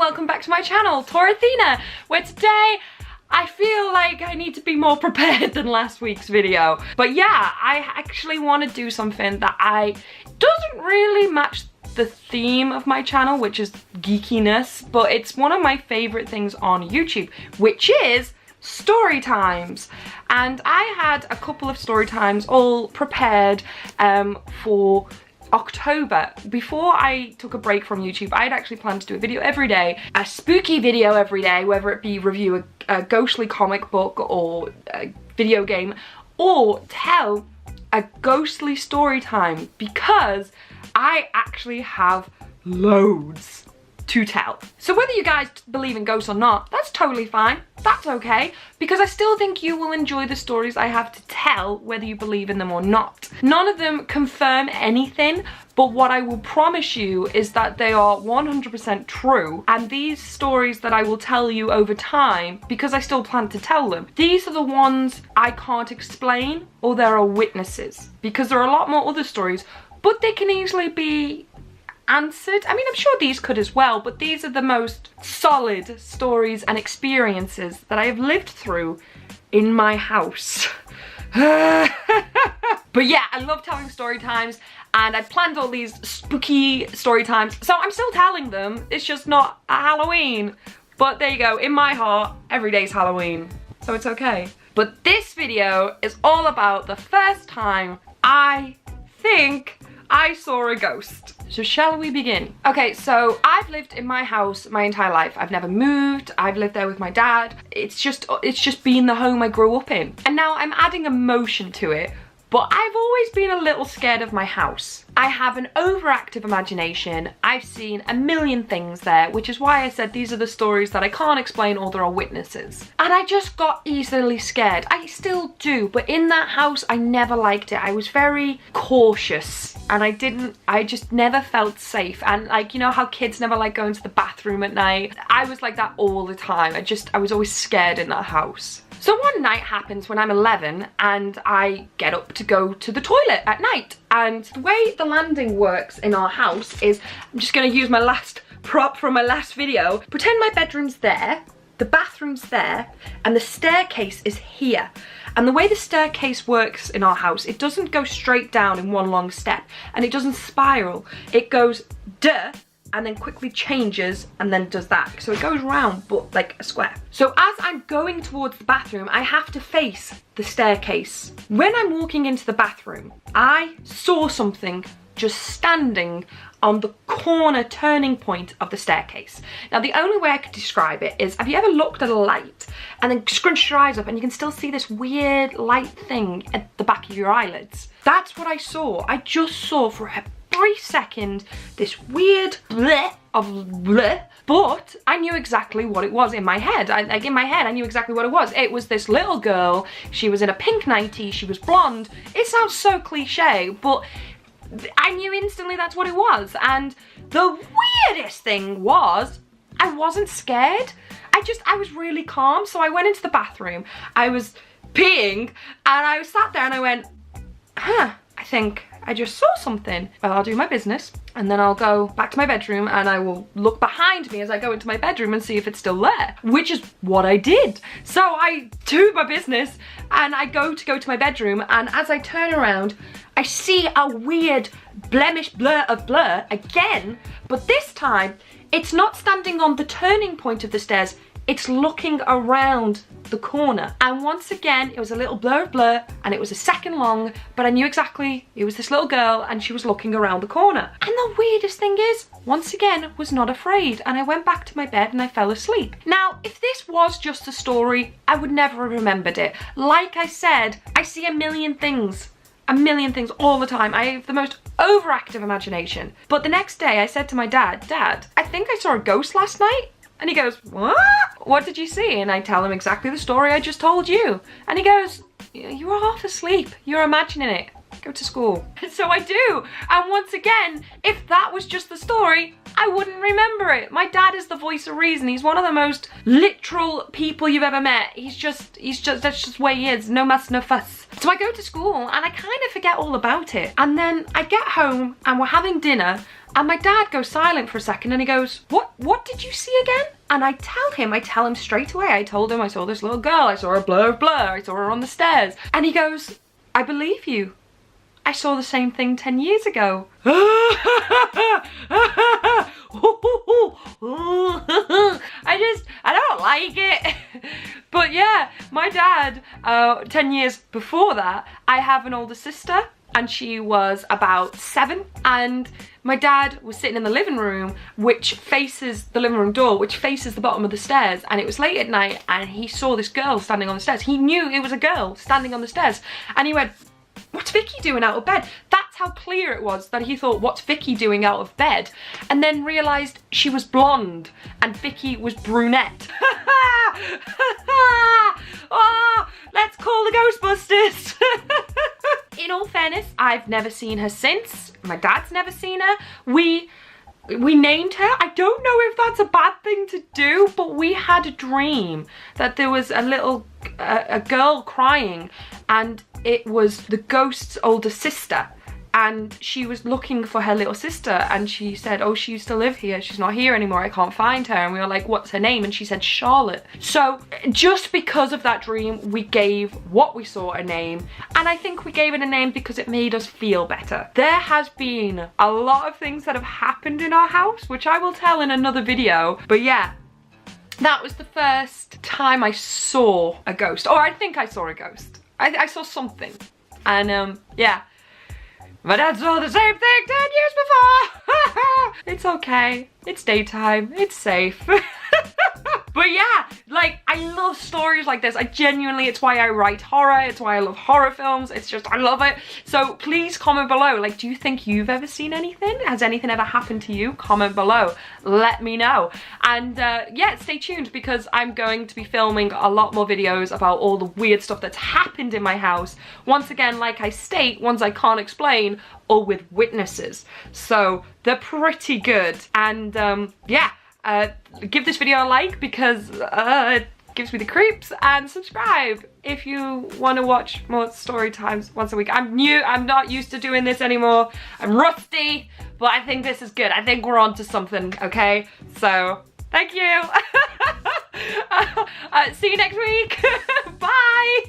welcome back to my channel, TorAthena, where today I feel like I need to be more prepared than last week's video. But yeah, I actually want to do something that doesn't really match the theme of my channel, which is geekiness, but it's one of my favorite things on YouTube, which is story times. And I had a couple of story times all prepared for October. Before I took a break from YouTube, I had actually planned to do a video every day, a spooky video every day, whether it be review a ghostly comic book or a video game, or tell a ghostly story time, because I actually have loads to tell. So whether you guys believe in ghosts or not, that's totally fine. That's okay, because I still think you will enjoy the stories I have to tell, whether you believe in them or not. None of them confirm anything, but what I will promise you is that they are 100% true. And these stories that I will tell you over time, because I still plan to tell them, these are the ones I can't explain, or there are witnesses. Because there are a lot more other stories, but they can easily be answered. I mean, I'm sure these could as well, but these are the most solid stories and experiences that I have lived through in my house. But yeah, I love telling story times, and I planned all these spooky story times, so I'm still telling them. It's just not at Halloween. But there you go, in my heart, every day's Halloween, so it's okay. But this video is all about the first time I think I saw a ghost. So shall we begin? Okay, so I've lived in my house my entire life. I've never moved. I've lived there with my dad. It's just been the home I grew up in. And now I'm adding emotion to it, but I've always been a little scared of my house. I have an overactive imagination. I've seen a million things there, which is why I said these are the stories that I can't explain or there are witnesses. And I just got easily scared. I still do, but in that house, I never liked it. I was very cautious, and I just never felt safe. And like, you know how kids never like going to the bathroom at night? I was like that all the time. I was always scared in that house. So one night happens when I'm 11 and I get up to go to the toilet at night. And the way the landing works in our house is, I'm just gonna use my last prop from my last video. Pretend my bedroom's there, the bathroom's there, and the staircase is here. And the way the staircase works in our house, it doesn't go straight down in one long step, and it doesn't spiral. It goes duh, and then quickly changes and then does that. So it goes round, but like a square. So as I'm going towards the bathroom, I have to face the staircase. When I'm walking into the bathroom, I saw something just standing on the corner turning point of the staircase. Now, the only way I could describe it is, have you ever looked at a light and then scrunched your eyes up and you can still see this weird light thing at the back of your eyelids? That's what I saw. I just saw for a brief second this weird bleh of bleh, but I knew exactly what it was in my head. Like in my head, I knew exactly what it was. It was this little girl. She was in a pink nightie. She was blonde. It sounds so cliche, but I knew instantly that's what it was. And the weirdest thing was, I wasn't scared. I was really calm. So I went into the bathroom. I was peeing, and I sat there and I went, huh, I think I just saw something. Well, I'll do my business, and then I'll go back to my bedroom and I will look behind me as I go into my bedroom and see if it's still there, which is what I did. So I do my business and I go to my bedroom, and as I turn around, I see a weird blemish blur of blur again, but this time it's not standing on the turning point of the stairs. It's looking around the corner. And once again, it was a little blur of blur, and it was a second long, but I knew exactly it was this little girl and she was looking around the corner. And the weirdest thing is, once again, was not afraid, and I went back to my bed and I fell asleep. Now, if this was just a story, I would never have remembered it. Like I said, I see a million things all the time. I have the most overactive imagination. But the next day I said to my dad, Dad, I think I saw a ghost last night. And he goes, what? What did you see? And I tell him exactly the story I just told you. And he goes, you were half asleep. You're imagining it. Go to school. So I do. And once again, if that was just the story, I wouldn't remember it. My dad is the voice of reason. He's one of the most literal people you've ever met. He's just, that's just where he is. No muss, no fuss. So I go to school and I kind of forget all about it. And then I get home and we're having dinner and my dad goes silent for a second and he goes, what did you see again? And I tell him straight away. I told him I saw this little girl. I saw her blur. I saw her on the stairs. And he goes, I believe you. I saw the same thing 10 years ago. I don't like it. But yeah, my dad, 10 years before that, I have an older sister and she was about 7, and my dad was sitting in the living room, which faces the living room door, which faces the bottom of the stairs, and it was late at night and he saw this girl standing on the stairs. He knew it was a girl standing on the stairs and he went, what's Vicky doing out of bed? That's how clear it was that he thought, what's Vicky doing out of bed? And then realised she was blonde and Vicky was brunette. Oh, let's call the Ghostbusters. In all fairness, I've never seen her since. My dad's never seen her. We named her. I don't know if that's a bad thing to do, but we had a dream that there was a girl crying, and it was the ghost's older sister, and she was looking for her little sister, and she said, oh, she used to live here, she's not here anymore, I can't find her. And we were like, what's her name? And she said Charlotte. So just because of that dream, we gave what we saw a name, and I think we gave it a name because it made us feel better. There has been a lot of things that have happened in our house, which I will tell in another video, but yeah, that was the first time I saw a ghost, or I think I saw a ghost. I saw something, and yeah, my dad saw the same thing 10 years before. It's okay, it's daytime, it's safe. But yeah, like, I love stories like this. I genuinely, it's why I write horror, it's why I love horror films, it's just, I love it. So please comment below, like, do you think you've ever seen anything? Has anything ever happened to you? Comment below, let me know. And yeah, stay tuned because I'm going to be filming a lot more videos about all the weird stuff that's happened in my house. Once again, like I state, ones I can't explain, or with witnesses. So they're pretty good. And yeah. Give this video a like because it gives me the creeps, and subscribe if you want to watch more story times once a week. I'm new, I'm not used to doing this anymore. I'm rusty, but I think this is good. I think we're on to something, okay? So, thank you. See you next week. Bye.